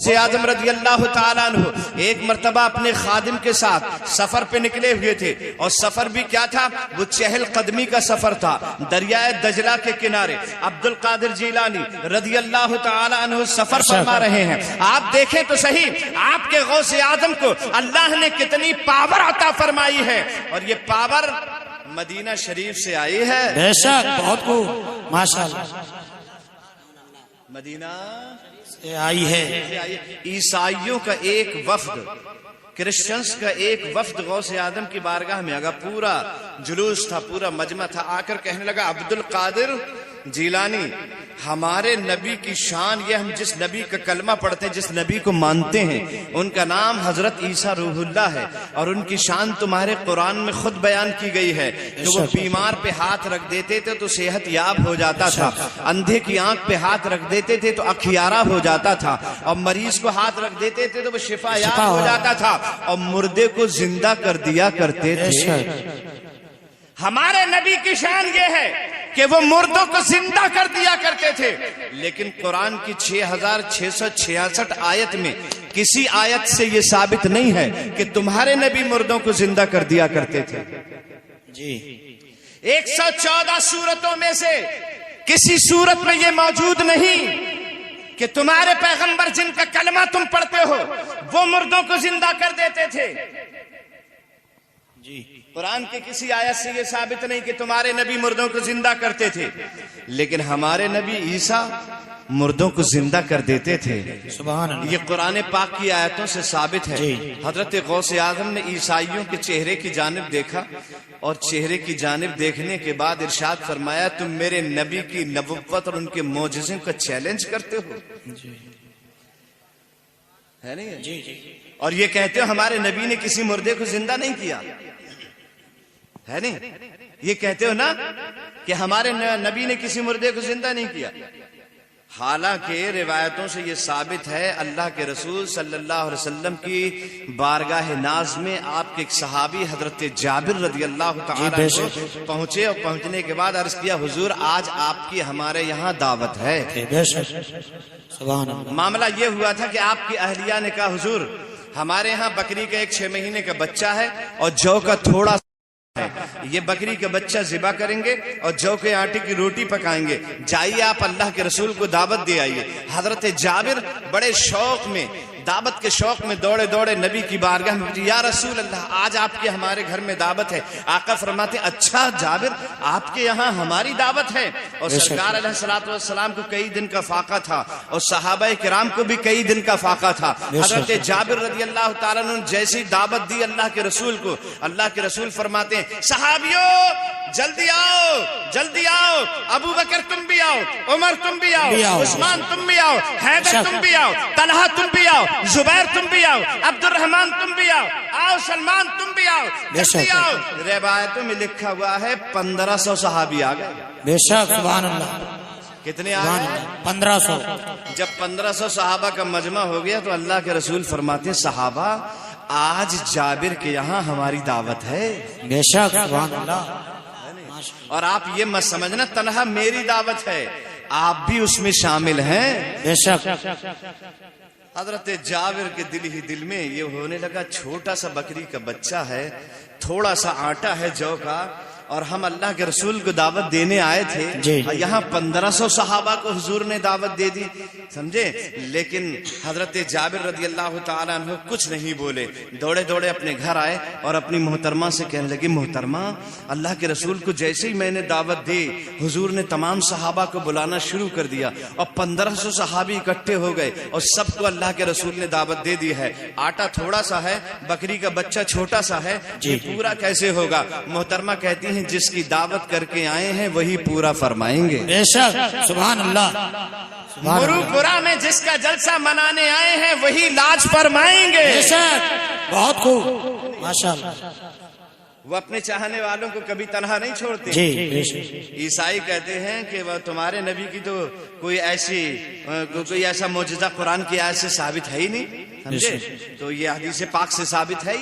से आजम रज़ी अल्लाह ताला अन्हु एक मर्तबा अपने खादिम के साथ सफर पे निकले हुए थे और सफर भी क्या था, वो चहल कदमी का सफर था। दरियाए दजला के किनारे अब्दुल कादिर जीलानी रज़ी अल्लाह ताला अन्हु सफर फरमा रहे हैं। आप देखें तो सही, आपके गौसे आजम को अल्लाह ने कितनी पावर अता फरमाई है, और ये पावर मदीना शरीफ से आई है। बेशक, बहुत खूब, माशाअल्लाह, मदीना से आई है। ईसाइयों का एक वफ्द, क्रिश्चियंस का एक वफ्द गौसे आदम की बारगाह में आगा, पूरा जुलूस था, पूरा मजमा था, आकर कहने लगा अब्दुल कादिर जीलानी, हमारे नबी की शान, ये हम जिस नबी का कलमा पढ़ते हैं, जिस नबी को मानते हैं, उनका नाम हजरत ईसा रूहुल्लाह है, और उनकी शान तुम्हारे कुरान में खुद बयान की गई है कि वो बीमार पे हाथ रख देते थे तो सेहत याब हो जाता था, अंधे की आंख पे हाथ रख देते थे तो अखियारा हो जाता था, और मरीज को हाथ रख देते थे तो वो शिफा याब हो जाता था, और मुर्दे को जिंदा कर दिया करते थे। हमारे नबी की शान ये है कि वो मुर्दों को जिंदा कर दिया करते थे। लेकिन कुरान की 6666 आयत में किसी आयत से ये साबित नहीं है कि तुम्हारे नबी मुर्दों को जिंदा कर दिया करते थे। जी, 114 सूरतों में से किसी सूरत में ये मौजूद नहीं कि तुम्हारे पैगंबर जिनका कलमा तुम पढ़ते हो वो मुर्दों को जिंदा कर देते थे। जी, कुरान के किसी आयत से ये साबित नहीं कि तुम्हारे नबी मुर्दों को जिंदा करते थे, लेकिन हमारे नबी ईसा मुर्दों को जिंदा कर देते थे। सुभान अल्लाह। ये कुरान पाक की आयतों से साबित है। हजरत गौसे आजम ने ईसाइयों के चेहरे की जानिब देखा, और चेहरे की जानिब देखने के बाद इरशाद फरमाया, तुम मेरे नबी की नबुव्वत और उनके मोजिज़ों का चैलेंज करते हो, है नहीं? जी जी। और ये कहते हो हमारे नबी ने किसी मुर्दे को जिंदा नहीं किया, है नहीं? ये कहते हो ना कि हमारे नबी ने किसी मुर्दे को जिंदा नहीं किया। हालांकि रिवायतों से ये साबित है, अल्लाह के रसूल सल्लल्लाहु अलैहि वसल्लम की बारगाह नाज में आपके एक सहाबी हजरत जाबिर रज़ी अल्लाह ताला अन्हु पहुंचे, और पहुंचने के बाद अर्ज किया, हुजूर आज आपकी हमारे यहाँ दावत है। सुभान अल्लाह। मामला ये हुआ था कि आपकी अहलिया ने कहा, हुजूर हमारे यहाँ बकरी का एक 6 महीने का बच्चा है और जौ का थोड़ा है, ये बकरी का बच्चा ज़िबा करेंगे और जौ के आटे की रोटी पकाएंगे, जाइए आप अल्लाह के रसूल को दावत दे आइए। हजरत जाबिर बड़े शौक में, दावत के शौक में दौड़े दौड़े नबी की बारगाह में पहुंचे। या रसूल अल्लाह, आज आपके हमारे घर में दावत है। आका फरमाते, अच्छा जाबिर, आपके यहाँ हमारी दावत है? और सरकार अलैहिस्सलातु वस्सलाम को कई दिन का फाका था, और सहाबाए किराम को भी कई दिन का फाका था। हजरत जाबिर रज़ी अल्लाह ताला अन्हु जैसी दावत दी अल्लाह के रसूल को, अल्लाह के रसूल फरमाते हैं, सहाबियों जल्दी आओ, जल्दी आओ, अबू बकर तुम भी आओ, उमर तुम भी आओ, उस्मान तुम भी आओ, हैदर तुम भी आओ, तलहा तुम भी आओ, जुबैर तुम भी आओ, अब्दुल रहमान तुम भी आओ, सलमान तुम भी आओ, जल्दी आओ। रिवायतों में लिखा हुआ है 1500 सहाबी आ गए। बेशक, सुभान अल्लाह। कितने आ गए? 1500। जब 1500 सहाबा का मजमा हो गया तो अल्लाह के रसूल फरमाते, सहाबा आज जाबिर के यहाँ हमारी दावत है। बेशक, सुभान अल्लाह। और आप ये मत समझना तन्हा मेरी दावत है, आप भी उसमें शामिल हैं। बेशक। हजरत जाबिर के दिल ही दिल में ये होने लगा, छोटा सा बकरी का बच्चा है, थोड़ा सा आटा है जौ का, और हम अल्लाह के रसूल को दावत देने आए थे, और यहाँ 1500 सहाबा को हुजूर ने दावत दे दी, समझे? लेकिन हजरत जाबिर रज़ी अल्लाह ताला अन्हु कुछ नहीं बोले, दौड़े दौड़े अपने घर आए और अपनी मोहतरमा से कहने लगे, मोहतरमा, अल्लाह के रसूल को जैसे ही मैंने दावत दी, हुजूर ने तमाम सहाबा को बुलाना शुरू कर दिया, और 1500 सहाबी इकट्ठे हो गए, और सबको अल्लाह के रसूल ने दावत दे दी है। आटा थोड़ा सा है, बकरी का बच्चा छोटा सा है, ये पूरा कैसे होगा? मोहतरमा कहती है, जिसकी दावत करके आए हैं वही पूरा फरमाएंगे। बेशक, सुभान अल्लाह। मुरुपुरा में जिसका जलसा मनाने आए हैं वही लाज फरमाएंगे। बेशक, बहुत खूब, माशाअल्लाह। वो अपने चाहने वालों को कभी तन्हा नहीं छोड़ते। जी, ईसाई कहते हैं कि वह तुम्हारे नबी की तो कोई ऐसा मौजूदा कुरान की आयत से साबित है ही नहीं, समझे? तो ये हदीस पाक से साबित है।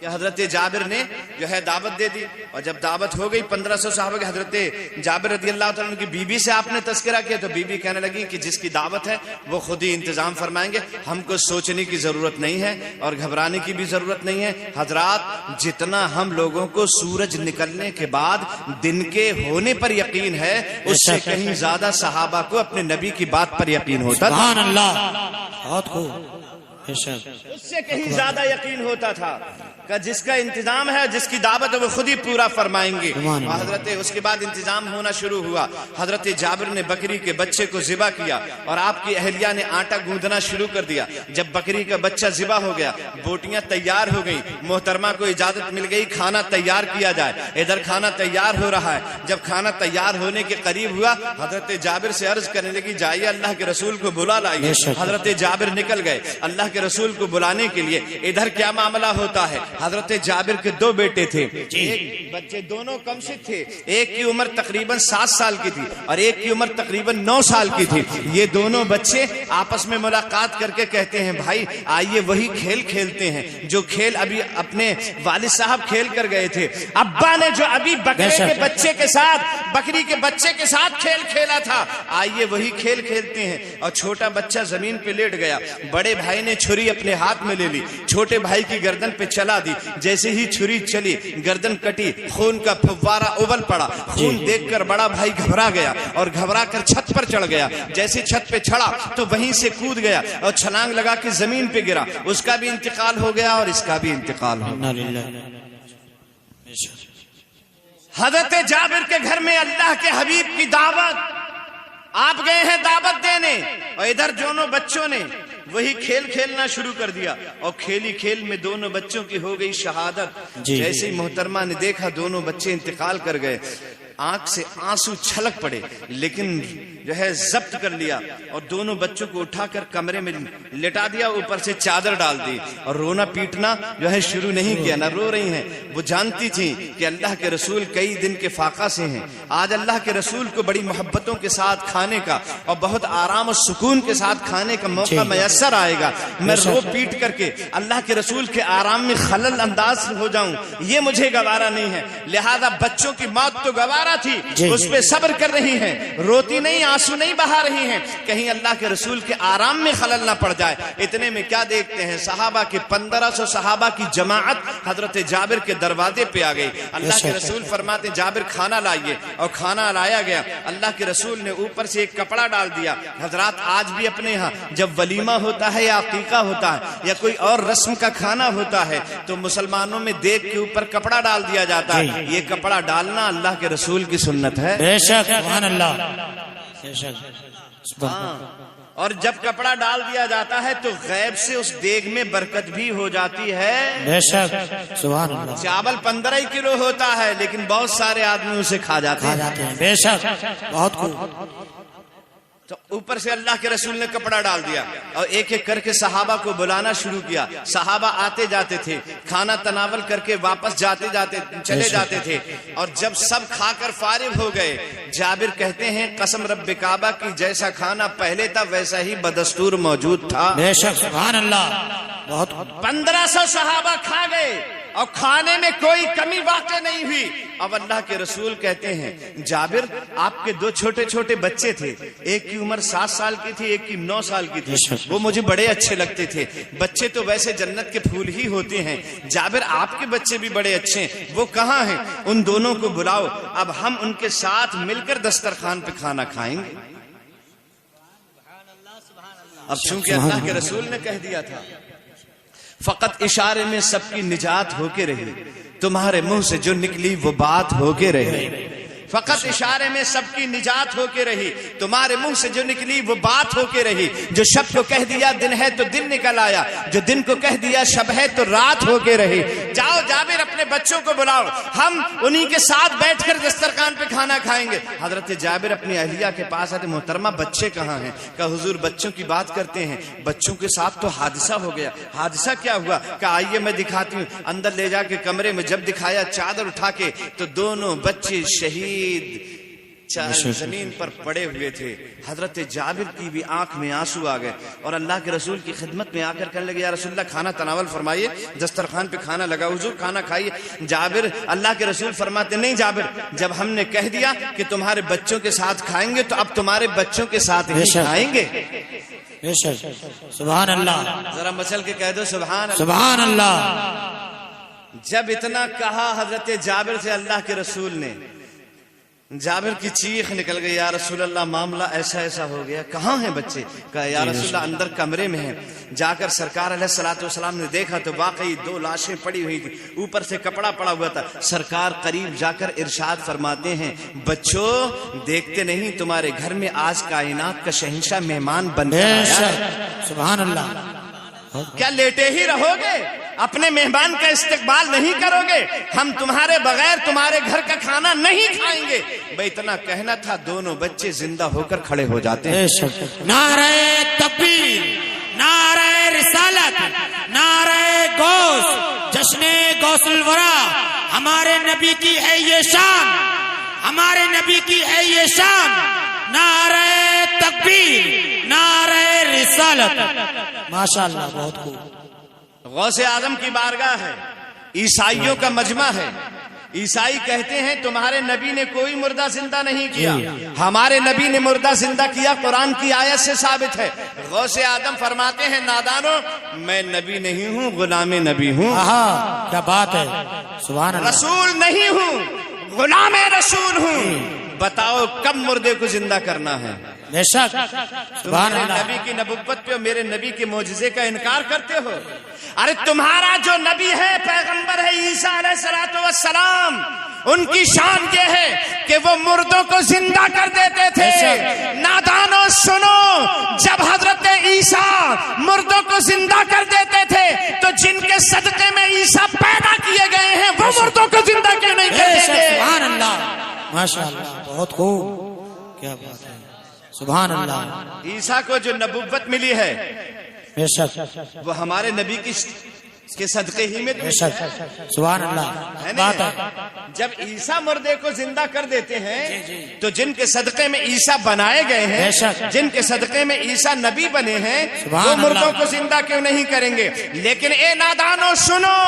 कि हजरत जाबिर ने जो है दावत दे दी, और जब दावत हो गई 1500 साहबा के, हजरत जाबिर रदी अल्लाह तआला की बीबी से आपने तस्करा किया, तो बीबी कहने लगी कि जिसकी दावत है वो खुद ही इंतजाम फरमाएंगे, हमको सोचने की जरूरत नहीं है और घबराने की भी जरूरत नहीं है। हजरात, जितना हम लोगों को सूरज निकलने के बाद दिन के होने पर यकीन है, उससे कहीं ज्यादा सहाबा को अपने नबी की बात पर यकीन होता था। सुभान अल्लाह, बहुत खूब, उससे कहीं ज्यादा यकीन होता था कि जिसका इंतजाम है, जिसकी दावत है, वो खुद ही पूरा फरमाएंगे। हजरत उसके बाद इंतजाम होना शुरू हुआ। हजरत जाबिर ने बकरी के बच्चे को ज़िबा किया और आपकी अहलिया ने आटा गूंदना शुरू कर दिया। जब बकरी का बच्चा ज़िबा हो गया, बोटियां तैयार हो गई, मोहतरमा को इजाजत मिल गई खाना तैयार किया जाए। इधर खाना तैयार हो रहा है। जब खाना तैयार होने के करीब हुआ, हजरत जाबिर से अर्ज करने लगी, जाइए अल्लाह के रसूल को बुला लाइए। हजरत जाबिर निकल गए अल्लाह के रसूल को बुलाने के लिए। इधर क्या मामला होता है, हजरत जाबिर के दो बेटे थे, एक बच्चे दोनों कमसिन थे। एक की उम्र तकरीबन 7 साल की थी और एक की उम्र तकरीबन 9 साल की थी। ये दोनों बच्चे आपस में मुलाकात करके कहते हैं, भाई आइए वही खेल खेलते हैं जो खेल अभी अपने वालिद साहब खेल कर गए थे। अब्बा ने जो अभी बकरे के बच्चे के साथ, बकरी के बच्चे के साथ खेल खेला था, आइए वही खेल खेलते हैं। और छोटा बच्चा जमीन पे लेट गया। बड़े भाई ने छुरी अपने हाथ में ले ली, छोटे भाई की गर्दन पे चला दी। जैसे ही छुरी चली, गर्दन कटी, खून का फव्वारा उबल पड़ा। खून देखकर बड़ा भाई घबरा गया और घबरा कर छत पर चढ़ गया। जैसे छत पे चढ़ा तो वहीं से कूद गया और छलांग लगा के जमीन पे गिरा। उसका भी इंतकाल हो गया और इसका भी इंतकाल हो गया। हजरत जाबिर के घर में अल्लाह के हबीब की दावत, आप गए हैं दावत देने, और इधर दोनों बच्चों ने वही खेल खेलना शुरू कर दिया। और खेली खेल में दोनों बच्चों की हो गई शहादत। जैसे ही मोहतरमा ने देखा दोनों बच्चे इंतकाल कर गए, आंख से आंसू छलक पड़े, लेकिन जो है जब्त कर लिया और दोनों बच्चों को उठाकर कमरे में लेटा दिया, ऊपर से चादर डाल दी और रोना पीटना जो है शुरू नहीं किया। ना रो रही हैं, वो जानती थी कि अल्लाह के रसूल कई दिन के फाका से हैं। आज अल्लाह के रसूल को बड़ी मोहब्बतों के साथ खाने का और बहुत आराम और सुकून के साथ खाने का मौका मयसर आएगा। मैं रो पीट करके अल्लाह के रसूल के आराम में खलल अंदाज हो जाऊं, ये मुझे गवारा नहीं है। लिहाजा बच्चों की मौत तो गवारा थी, उस पे सब्र कर रही हैं, रोती नहीं, आंसू नहीं बहा रही हैं, कहीं अल्लाह के रसूल के आराम में खलल ना पड़ जाए। इतने में क्या देखते हैं, सहाबा के 1500 सहाबा की जमाअत हजरत जाबिर के दरवाजे पे आ गई। अल्लाह के रसूल फरमाते, जाबिर खाना लाइए, और खाना लाया गया। अल्लाह के रसूल ने ऊपर से एक कपड़ा डाल दिया। हजरात, आज भी अपने यहाँ जब वलीमा होता है या अकीका होता है या कोई और रस्म का खाना होता है, तो मुसलमानों में देग के ऊपर कपड़ा डाल दिया जाता है। ये कपड़ा डालना अल्लाह के रसूल की सुन्नत है। बेशक, सुभान अल्लाह, बेशक। और जब कपड़ा डाल दिया जाता है तो गैब से उस देग में बरकत भी हो जाती है। बेशक, सुभान अल्लाह। चावल 15 किलो होता है, लेकिन बहुत सारे आदमी उसे खा जाते हैं। बेशक, बहुत खूब। तो ऊपर से अल्लाह के रसूल ने कपड़ा डाल दिया और एक एक करके सहाबा को बुलाना शुरू किया। सहाबा आते जाते थे, खाना तनावल करके वापस चले जाते थे। और जब सब खाकर फारिग हो गए, जाबिर कहते हैं, कसम रब्बे काबा की, जैसा खाना पहले था वैसा ही बदस्तूर मौजूद था। बेशक, सुभान अल्लाह, बहुत। 1500 सहाबा खा गए और खाने में कोई कमी वाक़ई नहीं हुई। अब अल्लाह के रसूल कहते हैं, जाबिर आपके 2 छोटे छोटे बच्चे थे, एक की उम्र 7 साल की थी, एक की 9 साल की थी, वो मुझे बड़े अच्छे लगते थे। बच्चे तो वैसे जन्नत के फूल ही होते हैं, जाबिर आपके बच्चे भी बड़े अच्छे हैं, वो कहाँ हैं? उन दोनों को बुलाओ, अब हम उनके साथ मिलकर दस्तरखान पे खाना खाएंगे। अब चूंकि अल्लाह के रसूल ने कह दिया था, फकत इशारे में सबकी निजात होके रही, तुम्हारे मुंह से जो निकली वो बात होके रही। फकत इशारे में सबकी निजात होके रही, तुम्हारे मुंह से जो निकली वो बात होके रही। जो शब को कह दिया दिन है तो दिन निकल आया, जो दिन को कह दिया शब है तो रात होके रही। जाओ जाबिर, अपने बच्चों को बुलाओ, हम उन्हीं के साथ बैठकर दस्तरखान पे खाना खाएंगे। हजरत जाबिर अपनी अहलिया के पास आते, मोहतरमा बच्चे कहाँ हैं? कहा हुजूर बच्चों की बात करते हैं, बच्चों के साथ तो हादसा हो गया। हादसा क्या हुआ? कहा आइए मैं दिखाती हूँ। अंदर ले जाके कमरे में जब दिखाया चादर उठा के, तो दोनों बच्चे शहीद जमीन पर पड़े हुए थे। हजरत जाबिर की भी आंख में आंसू आ गए और अल्लाह के रसूल की खिदमत में आकर कहने लगे, या रसूलल्लाह खाना तनावल फरमाइए, दस्तरखान पे खाना लगा, हुजूर खाना खाइए। जाबिर, अल्लाह के रसूल फरमाते, नहीं जाबिर, जब हमने कह दिया कि तुम्हारे बच्चों के साथ खाएंगे तो अब तुम्हारे बच्चों के साथ ही खाएंगे। सुभान अल्लाह, जरा मचल के कह दो सुभान अल्लाह। सुभान अल्लाह। जब इतना कहा हजरत जाबिर से अल्लाह के रसूल ने, जाबिर की चीख निकल गई, या रसूल अल्लाह मामला ऐसा ऐसा हो गया, कहाँ हैं बच्चे? कहा या रसूल अल्लाह अंदर कमरे में हैं। जाकर सरकार अलैहिस्सलाम ने देखा तो वाकई 2 लाशें पड़ी हुई थी, ऊपर से कपड़ा पड़ा हुआ था। सरकार करीब जाकर इरशाद फरमाते हैं, बच्चों देखते नहीं तुम्हारे घर में आज कायनात का शहंशाह मेहमान बनकर आया। सुभान अल्लाह। क्या लेटे ही रहोगे? अपने मेहमान का इस्तकबाल नहीं करोगे? हम तुम्हारे बगैर तुम्हारे घर का खाना नहीं खाएंगे। भाई इतना कहना था, दोनों बच्चे जिंदा होकर खड़े हो जाते हैं। नारे तकबीर, नारे रिसालत, नारे गौस, जश्ने गौसुल वरा, हमारे नबी की है ये शान, हमारे नबी की है ये शान। नारे तकबीर, नारे रिसालत। माशाअल्लाह, बहुत खूब। गौसे आजम की बारगाह है, ईसाइयों का मजमा है। ईसाई कहते हैं तुम्हारे नबी ने कोई मुर्दा जिंदा नहीं किया, हमारे नबी ने मुर्दा जिंदा किया, कुरान की आयत से साबित है। गौसे आदम फरमाते हैं, नादानो मैं नबी नहीं हूँ, गुलामे नबी हूँ। क्या बात है, सुभान अल्लाह। रसूल नहीं हूँ, गुलामे रसूल हूँ। बताओ कब मुर्दे को जिंदा करना है? बेशक। सुभान अल्लाह। नबी की नबुव्वत पे, मेरे नबी के मोजिजे का इनकार करते हो? अरे तुम्हारा जो नबी है, पैगंबर है ईसा अलैहिस्सलातु वस्सलाम, उनकी शान ये है कि वो मुर्दों को जिंदा कर देते थे। नादानो सुनो, जब हजरत ईसा मुर्दों को जिंदा कर देते थे तो जिनके सदके में ईसा पैदा किए गए हैं वो मुर्दों को जिंदा क्यों नहीं करते थे? सुभान अल्लाह, माशाअल्लाह, बहुत खूब, क्या बात है, सुभान अल्लाह। ईसा को जो नबुव्वत मिली है बेशक, वो हमारे नबी के सदके ही में। बेशक, सुभान अल्लाह, बात है। जब ईसा मुर्दे को जिंदा कर देते हैं तो जिनके सदके में ईसा बनाए गए हैं, जिनके सदके में ईसा नबी बने हैं, वो मुर्दों को जिंदा क्यों नहीं करेंगे? लेकिन ए नादानो सुनो,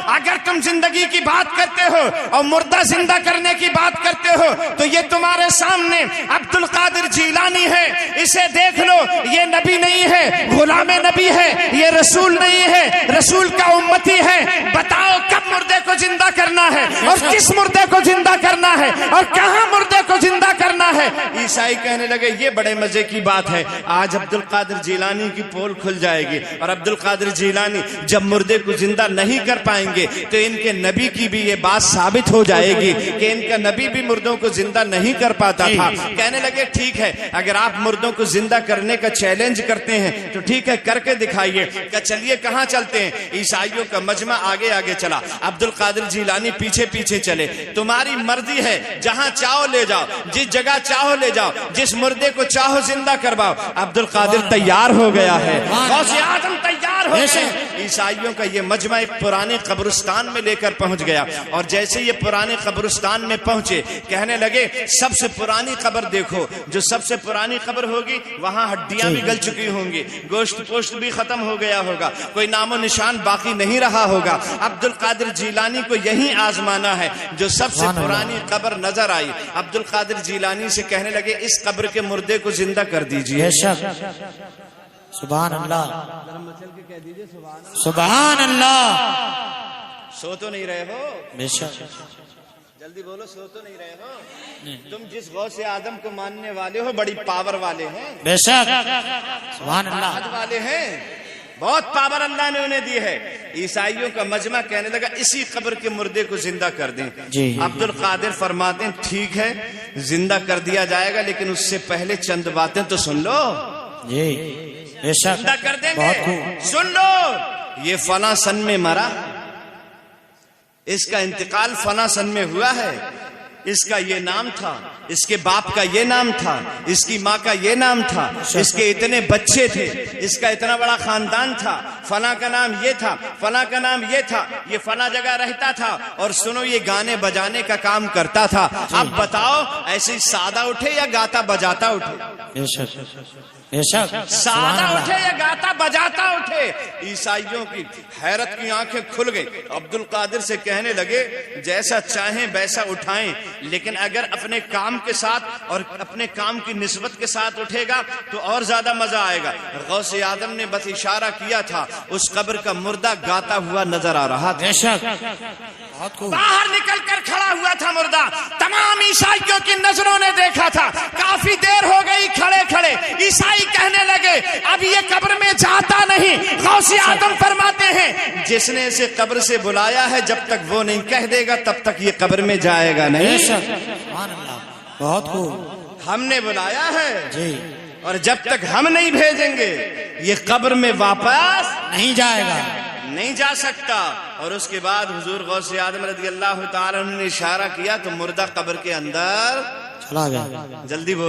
अगर तुम जिंदगी की बात करते हो और मुर्दा जिंदा करने की बात करते हो तो ये तुम्हारे सामने अब्दुल कादिर जीलानी है, इसे देख लो, ये नबी नहीं है, गुलामे नबी है, ये रसूल नहीं है, रसूल का उम्मती है। बताओ कब मुर्दे को जिंदा करना है और किस मुर्दे को जिंदा करना है और कहां मुर्दे को जिंदा करना है? ईसाई कहने लगे ये बड़े मजे की बात है, आज अब्दुल कादिर जीलानी की पोल खुल जाएगी और अब्दुल कादिर जीलानी जब मुर्दे को जिंदा नहीं कर पाएंगे तो इनके नबी की भी ये बात साबित हो जाएगी कि इनका नबी भी मुर्दों को जिंदा नहीं कर पाता था। कहने लगे ठीक है, अगर आप मुर्दों को जिंदा करने का चैलेंज करते हैं तो ठीक है, करके दिखाइए। क्या चलिए कहां चलते हैं? ईसाइयों का मजमा आगे आगे चला, अब्दुल कादिर जीलानी पीछे पीछे चले। तुम्हारी मर्जी है, जहां चाहो ले जाओ, जिस जगह चाहो ले जाओ, जिस मुर्दे को चाहो जिंदा करवाओ। अब्दुल कादिर तैयार हो गया है, गौसे आजम तैयार हो गए। ईसाइयों का ये मजमा एक पुराने कब्रिस्तान में लेकर पहुंच गया और जैसे ये पुराने कब्रिस्तान में पहुंचे कहने लगे सबसे पुरानी कब्र देखो, जो सबसे पुरानी कब्र होगी वहां हड्डियां भी गल चुकी होंगी, गोश्त पोश्त भी खत्म हो गया होगा, कोई नामो निशान बाकी नहीं रहा होगा। अब्दुल कादिर जीलानी को यही आजमाना है, जो सबसे पुरानी कब्र नजर आई। अब्दुल कादिर जीलानी से कहने लगे इस कब्र के मुर्दे को जिंदा कर दीजिए। सुभान अल्लाह, सुभान अल्लाह। सो तो नहीं रहे हो? बेशक, जल्दी बोलो, सो तो नहीं रहे हो? तुम जिस गौसे आदम को मानने वाले हो बड़ी पावर वाले हैं। बेशक, सुभान अल्लाह, वाले हैं, बहुत पावर अल्लाह ने उन्हें दी है। ईसाइयों का मजमा कहने लगा इसी कब्र के मुर्दे को जिंदा कर दें। अब्दुल कादिर फरमाते हैं ठीक है, जिंदा कर दिया जाएगा, लेकिन उससे पहले चंद बातें तो सुन लो। जी बेशक, जिंदा कर देंगे, सुन लो। ये फला सन में मरा, इसका इंतकाल फला सन में हुआ है, इसका ये नाम था, इसके बाप का ये नाम था, इसकी माँ का ये नाम था, इसके इतने बच्चे थे, इसका इतना बड़ा खानदान था, फला का नाम ये था, फला का नाम ये था, ये फला जगह रहता था, और सुनो ये गाने बजाने का काम करता था। अब बताओ ऐसे ही सादा उठे या गाता बजाता उठे? बेशक बेशक, सादा उठे या गाता बजाता उठे? ईसाइयों की हैरत की आंखें खुल गई। अब्दुल कादिर से कहने लगे जैसा चाहें वैसा उठाएं, लेकिन अगर अपने काम के साथ और अपने काम की निस्बत के साथ उठेगा तो और ज्यादा मजा आएगा। गौसे आदम ने बस इशारा किया था, उस कब्र का मुर्दा गाता हुआ नजर आ रहा था। बेशक, बहुत खूब। बाहर निकल कर खड़ा हुआ था मुर्दा। तमाम ईसाइयों की नजरों ने देखा था। काफी देर हो गई खड़े खड़े। ईसाई कहने लगे अब ये कब्र में जाता नहीं। गौसे आदम फरमाते हैं जिसने इसे कब्र से बुलाया है जब तक वो नहीं कह देगा तब तक ये कब्र में जाएगा नहीं। बेशक, सुभान अल्लाह, बहुत खूब। हमने बुलाया है जी, और जब तक हम नहीं भेजेंगे ये कब्र में वापस नहीं जाएगा, नहीं जा सकता। और उसके बाद हुजूर गौसे आदम रज़ी अल्लाह तआला ने इशारा किया तो मुर्दा कब्र के अंदर चला गया। जल्दी बोल।